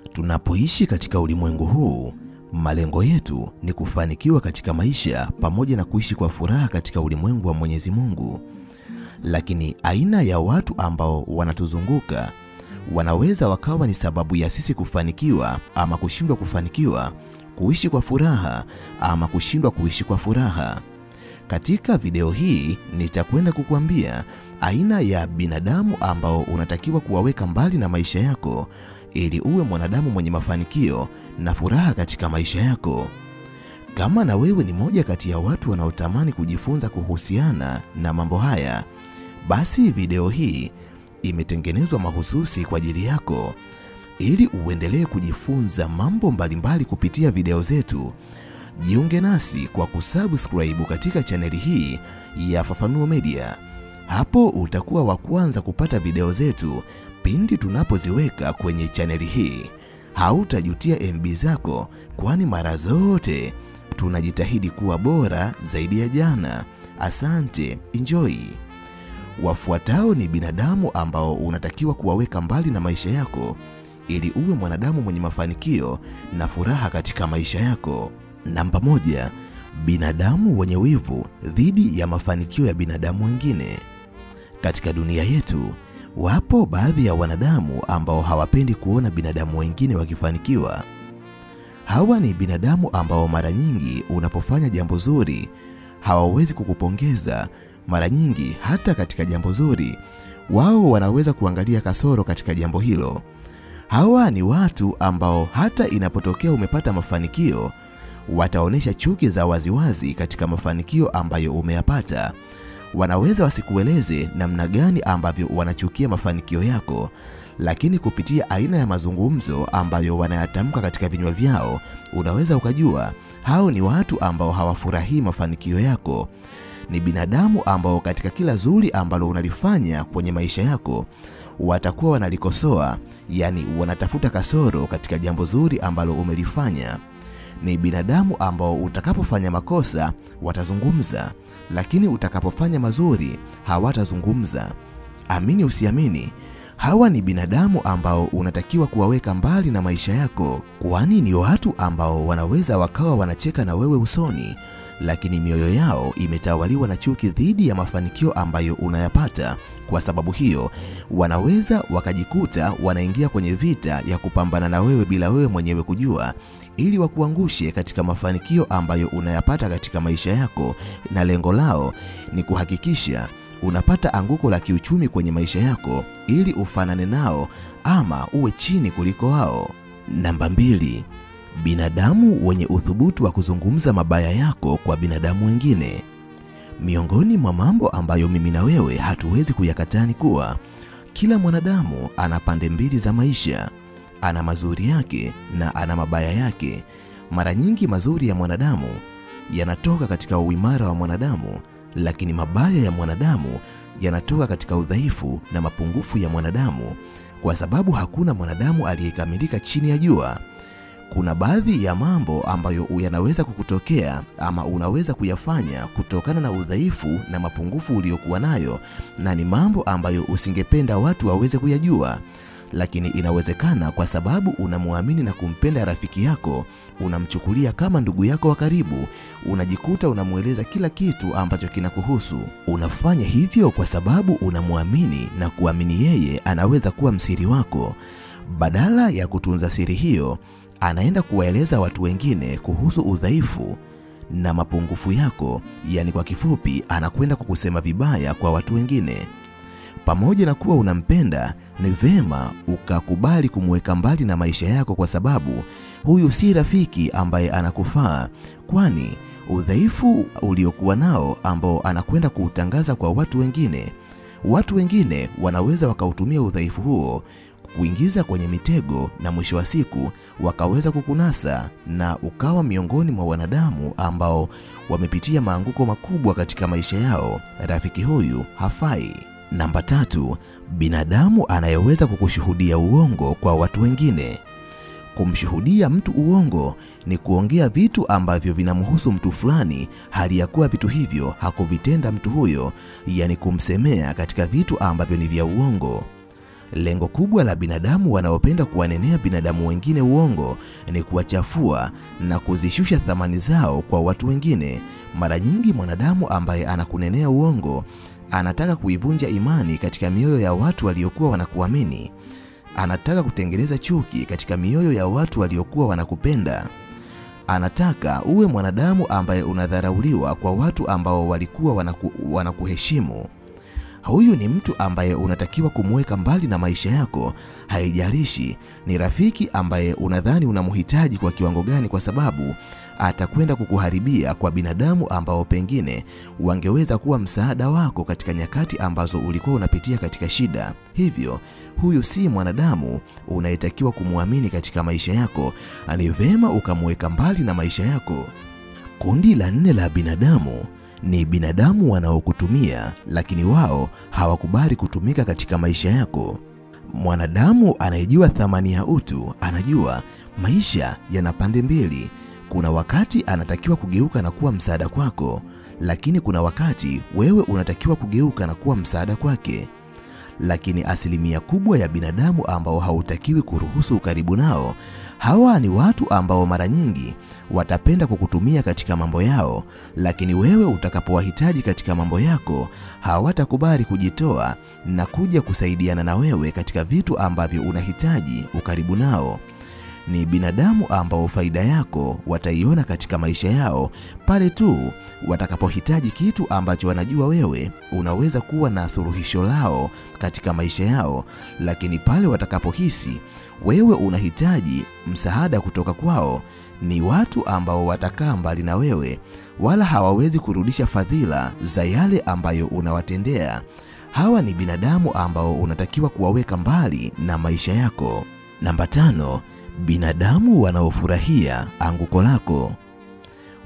Tunapoishi katika ulimwengu huu, malengo yetu ni kufanikiwa katika maisha pamoja na kuishi kwa furaha katika ulimwengu wa Mwenyezi Mungu. Lakini aina ya watu ambao wanatuzunguka wanaweza wakawa ni sababu ya sisi kufanikiwa ama kushindwa kufanikiwa, kuishi kwa furaha ama kushindwa kuishi kwa furaha. Katika video hii nitakwenda kukuambia aina ya binadamu ambao unatakiwa kuwaweka mbali na maisha yako ili uwe mwanadamu mwenye mafanikio na furaha katika maisha yako. Kama na wewe ni moja kati ya watu wanaotamani kujifunza kuhusiana na mambo haya, basi video hii imetengenezwa mahususi kwa ajili yako ili uendelee kujifunza mambo mbalimbali kupitia video zetu. Jiunge nasi kwa kusubscribe katika chaneli hii ya Fafanuo Media. Hapo utakuwa wa kwanza kupata video zetu pindi tunapoziweka kwenye chaneli hii. Hautajutia MB zako, kwani mara zote tunajitahidi kuwa bora zaidi ya jana. Asante, enjoy. Wafuatao ni binadamu ambao unatakiwa kuwaweka mbali na maisha yako ili uwe mwanadamu mwenye mafanikio na furaha katika maisha yako. Namba 1, binadamu wenye wivu dhidi ya mafanikio ya binadamu wengine. Katika dunia yetu, wapo baadhi ya wanadamu ambao hawapendi kuona binadamu wengine wakifanikiwa. Hawa ni binadamu ambao mara nyingi unapofanya jambo zuri hawawezi kukupongeza. Mara nyingi hata katika jambo zuri wao wanaweza kuangalia kasoro katika jambo hilo. Hawa ni watu ambao hata inapotokea umepata mafanikio, wataonesha chuki za waziwazi katika mafanikio ambayo umeyapata. Wanaweza wasikueleze namna gani ambavyo wanachukia mafanikio yako, lakini kupitia aina ya mazungumzo ambayo wanayatamka katika vinywa vyao, unaweza ukajua hao ni watu ambao hawafurahii mafanikio yako. Ni binadamu ambao katika kila zuri ambalo unalifanya kwenye maisha yako, watakuwa wanalikosoa, yani wanatafuta kasoro katika jambo zuri ambalo umelifanya. Ni binadamu ambao utakapofanya makosa watazungumza, lakini utakapofanya mazuri hawatazungumza. Amini usiamini, hawa ni binadamu ambao unatakiwa kuwaweka mbali na maisha yako, kwani ni watu ambao wanaweza wakawa wanacheka na wewe usoni, lakini mioyo yao imetawaliwa na chuki dhidi ya mafanikio ambayo unayapata. Kwa sababu hiyo, wanaweza wakajikuta wanaingia kwenye vita ya kupambana na wewe bila wewe mwenyewe kujua, ili wakuangushe katika mafanikio ambayo unayapata katika maisha yako, na lengo lao ni kuhakikisha unapata anguko la kiuchumi kwenye maisha yako ili ufanane nao ama uwe chini kuliko wao. Namba 2, binadamu wenye uthubutu wa kuzungumza mabaya yako kwa binadamu wengine. Miongoni mwa mambo ambayo mimi na wewe hatuwezi kuyakataa ni kuwa kila mwanadamu ana pande mbili za maisha. Ana mazuri yake na ana mabaya yake. Mara nyingi mazuri ya mwanadamu yanatoka katika uimara wa mwanadamu, lakini mabaya ya mwanadamu yanatoka katika udhaifu na mapungufu ya mwanadamu, kwa sababu hakuna mwanadamu aliyekamilika chini ya jua. Kuna baadhi ya mambo ambayo yanaweza kukutokea ama unaweza kuyafanya kutokana na udhaifu na mapungufu uliokuwa nayo, na ni mambo ambayo usingependa watu waweze kuyajua. Lakini inawezekana kwa sababu unamuamini na kumpenda rafiki yako, unamchukulia kama ndugu yako wa karibu, unajikuta unamueleza kila kitu ambacho kinakuhusu. Unafanya hivyo kwa sababu unamuamini na kuamini yeye anaweza kuwa msiri wako. Badala ya kutunza siri hiyo, anaenda kuwaeleza watu wengine kuhusu udhaifu na mapungufu yako, yani kwa kifupi anakwenda kukusema vibaya kwa watu wengine. Pamoja na kuwa unampenda, ni vema ukakubali kumweka mbali na maisha yako, kwa sababu huyu si rafiki ambaye anakufaa, kwani udhaifu uliokuwa nao ambao anakwenda kuutangaza kwa watu wengine wanaweza wakautumia udhaifu huo kuingiza kwenye mitego, na mwisho wa siku wakaweza kukunasa na ukawa miongoni mwa wanadamu ambao wamepitia maanguko makubwa katika maisha yao. Rafiki huyu hafai. Namba 3, binadamu anayeweza kukushuhudia uongo kwa watu wengine. Kumshuhudia mtu uongo ni kuongea vitu ambavyo vinamhusu mtu fulani hali ya kuwa vitu hivyo hakuvitenda mtu huyo, yani kumsemea katika vitu ambavyo ni vya uongo. Lengo kubwa la binadamu wanaopenda kuwanenea binadamu wengine uongo ni kuwachafua na kuzishusha thamani zao kwa watu wengine. Mara nyingi mwanadamu ambaye anakunenea uongo anataka kuivunja imani katika mioyo ya watu waliokuwa wanakuamini. Anataka kutengeneza chuki katika mioyo ya watu waliokuwa wanakupenda. Anataka uwe mwanadamu ambaye unadharauliwa kwa watu ambao walikuwa wanakuheshimu. Huyu ni mtu ambaye unatakiwa kumweka mbali na maisha yako, haijalishi ni rafiki ambaye unadhani unamhitaji kwa kiwango gani, kwa sababu atakwenda kukuharibia kwa binadamu ambao pengine wangeweza kuwa msaada wako katika nyakati ambazo ulikuwa unapitia katika shida. Hivyo, huyu si mwanadamu unayetakiwa kumwamini katika maisha yako. Ni vema ukamweka mbali na maisha yako. Kundi la 4 la binadamu ni binadamu wanaokutumia, lakini wao hawakubali kutumika katika maisha yako. Mwanadamu anayejua thamani ya utu anajua maisha yana pande mbili. Kuna wakati anatakiwa kugeuka na kuwa msaada kwako, lakini kuna wakati wewe unatakiwa kugeuka na kuwa msaada kwake. Lakini asilimia kubwa ya binadamu ambao hautakiwi kuruhusu ukaribu nao, hawa ni watu ambao mara nyingi watapenda kukutumia katika mambo yao, lakini wewe utakapowahitaji katika mambo yako, hawatakubali kujitoa na kuja kusaidiana na wewe katika vitu ambavyo unahitaji ukaribu nao. Ni binadamu ambao faida yako wataiona katika maisha yao pale tu watakapohitaji kitu ambacho wanajua wewe unaweza kuwa na suluhisho lao katika maisha yao. Lakini pale watakapohisi wewe unahitaji msaada kutoka kwao, ni watu ambao watakaa mbali na wewe, wala hawawezi kurudisha fadhila za yale ambayo unawatendea. Hawa ni binadamu ambao unatakiwa kuwaweka mbali na maisha yako. Namba 5, binadamu wanaofurahia anguko lako.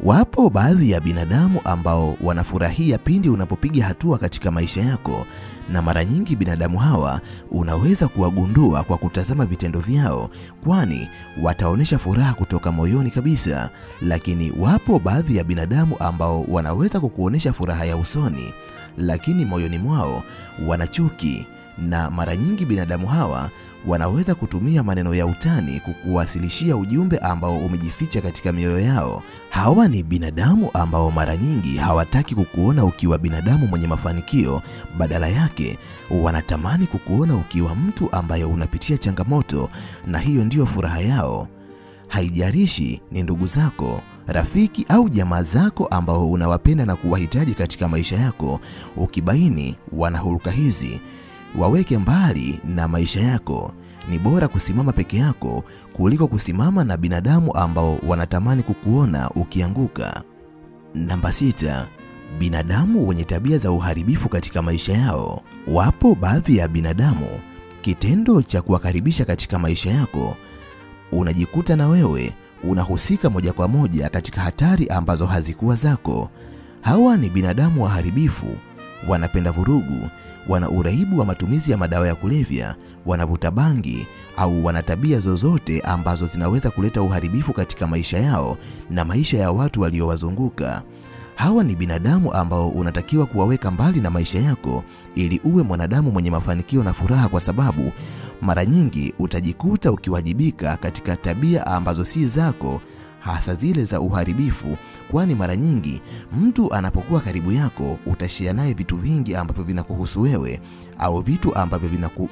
Wapo baadhi ya binadamu ambao wanafurahia pindi unapopiga hatua katika maisha yako, na mara nyingi binadamu hawa unaweza kuwagundua kwa kutazama vitendo vyao, kwani wataonesha furaha kutoka moyoni kabisa. Lakini wapo baadhi ya binadamu ambao wanaweza kukuonesha furaha ya usoni, lakini moyoni mwao wanachuki, na mara nyingi binadamu hawa wanaweza kutumia maneno ya utani kukuwasilishia ujumbe ambao umejificha katika mioyo yao. Hawa ni binadamu ambao mara nyingi hawataki kukuona ukiwa binadamu mwenye mafanikio, badala yake wanatamani kukuona ukiwa mtu ambaye unapitia changamoto, na hiyo ndiyo furaha yao. Haijalishi ni ndugu zako, rafiki au jamaa zako ambao unawapenda na kuwahitaji katika maisha yako. Ukibaini wana hulka hizi, waweke mbali na maisha yako. Ni bora kusimama peke yako kuliko kusimama na binadamu ambao wanatamani kukuona ukianguka. Namba 6, binadamu wenye tabia za uharibifu katika maisha yao. Wapo baadhi ya binadamu, kitendo cha kuwakaribisha katika maisha yako, unajikuta na wewe unahusika moja kwa moja katika hatari ambazo hazikuwa zako. Hawa ni binadamu waharibifu, wanapenda vurugu, wana uraibu wa matumizi ya madawa ya kulevya, wanavuta bangi au wana tabia zozote ambazo zinaweza kuleta uharibifu katika maisha yao na maisha ya watu waliowazunguka. Hawa ni binadamu ambao unatakiwa kuwaweka mbali na maisha yako ili uwe mwanadamu mwenye mafanikio na furaha, kwa sababu mara nyingi utajikuta ukiwajibika katika tabia ambazo si zako, hasa zile za uharibifu. Kwani mara nyingi mtu anapokuwa karibu yako utashia naye vitu vingi ambavyo vinakuhusu wewe au vitu ambavyo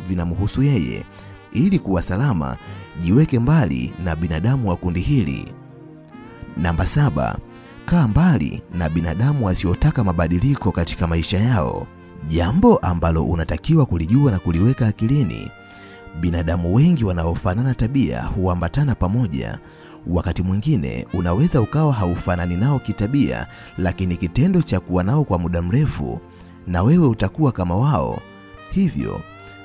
vinamhusu yeye. Ili kuwa salama, jiweke mbali na binadamu wa kundi hili. Namba 7, kaa mbali na binadamu wasiotaka mabadiliko katika maisha yao. Jambo ambalo unatakiwa kulijua na kuliweka akilini, binadamu wengi wanaofanana tabia huambatana pamoja. Wakati mwingine unaweza ukawa haufanani nao kitabia, lakini kitendo cha kuwa nao kwa muda mrefu na wewe utakuwa kama wao. Hivyo,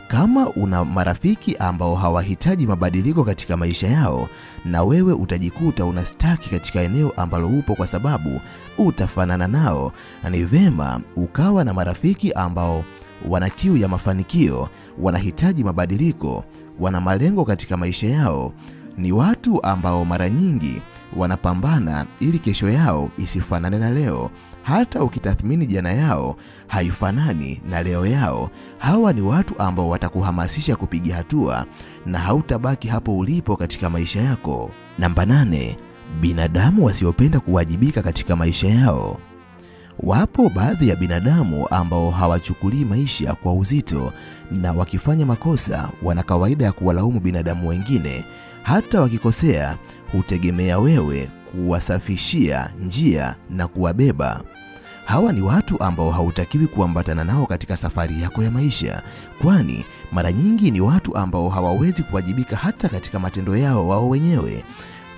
kama una marafiki ambao hawahitaji mabadiliko katika maisha yao, na wewe utajikuta unastaki katika eneo ambalo upo kwa sababu utafanana nao, ni vema ukawa na marafiki ambao wana kiu ya mafanikio, wanahitaji mabadiliko, wana malengo katika maisha yao. Ni watu ambao mara nyingi wanapambana ili kesho yao isifanane na leo. Hata ukitathmini jana yao haifanani na leo yao. Hawa ni watu ambao watakuhamasisha kupiga hatua na hautabaki hapo ulipo katika maisha yako. Namba 8, binadamu wasiopenda kuwajibika katika maisha yao. Wapo baadhi ya binadamu ambao hawachukulii maisha kwa uzito, na wakifanya makosa wana kawaida ya kuwalaumu binadamu wengine. Hata wakikosea hutegemea wewe kuwasafishia njia na kuwabeba. Hawa ni watu ambao hautakiwi kuambatana nao katika safari yako ya maisha, kwani mara nyingi ni watu ambao hawawezi kuwajibika hata katika matendo yao wao wenyewe.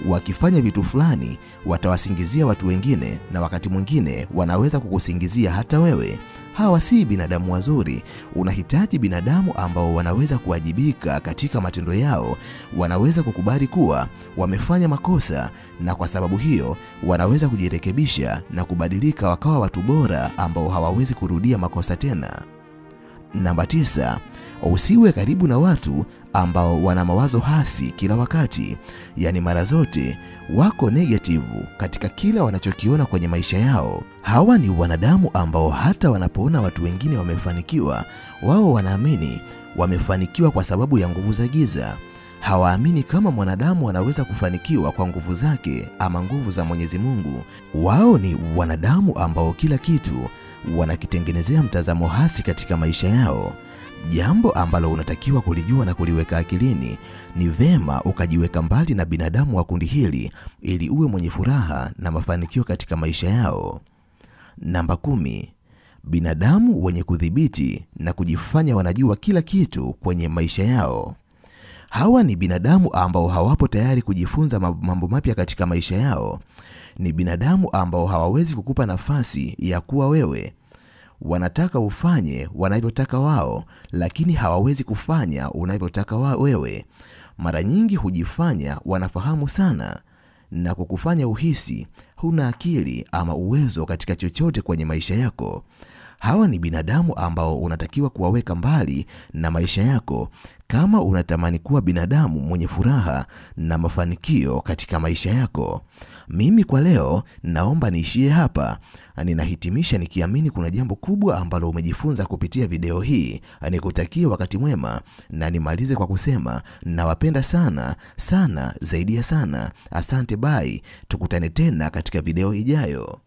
Wakifanya vitu fulani watawasingizia watu wengine, na wakati mwingine wanaweza kukusingizia hata wewe. Hawa si binadamu wazuri. Unahitaji binadamu ambao wanaweza kuwajibika katika matendo yao, wanaweza kukubali kuwa wamefanya makosa, na kwa sababu hiyo wanaweza kujirekebisha na kubadilika wakawa watu bora ambao hawawezi kurudia makosa tena. Namba 9, usiwe karibu na watu ambao wana mawazo hasi kila wakati. Yani mara zote wako negative katika kila wanachokiona kwenye maisha yao. Hawa ni wanadamu ambao hata wanapoona watu wengine wamefanikiwa, wao wanaamini wamefanikiwa kwa sababu ya nguvu za giza. Hawaamini kama mwanadamu anaweza kufanikiwa kwa nguvu zake ama nguvu za Mwenyezi Mungu. Wao ni wanadamu ambao kila kitu wanakitengenezea mtazamo hasi katika maisha yao. Jambo ambalo unatakiwa kulijua na kuliweka akilini, ni vema ukajiweka mbali na binadamu wa kundi hili ili uwe mwenye furaha na mafanikio katika maisha yao. Namba 10, binadamu wenye kudhibiti na kujifanya wanajua kila kitu kwenye maisha yao. Hawa ni binadamu ambao hawapo tayari kujifunza mambo mapya katika maisha yao. Ni binadamu ambao hawawezi kukupa nafasi ya kuwa wewe. Wanataka ufanye wanavyotaka wao, lakini hawawezi kufanya unavyotaka wewe. Mara nyingi hujifanya wanafahamu sana na kukufanya uhisi huna akili ama uwezo katika chochote kwenye maisha yako. Hawa ni binadamu ambao unatakiwa kuwaweka mbali na maisha yako kama unatamani kuwa binadamu mwenye furaha na mafanikio katika maisha yako. Mimi kwa leo naomba niishie hapa. Ninahitimisha nikiamini kuna jambo kubwa ambalo umejifunza kupitia video hii. Nikutakie wakati mwema, na nimalize kwa kusema nawapenda sana sana zaidi ya sana. Asante, bye. Tukutane tena katika video ijayo.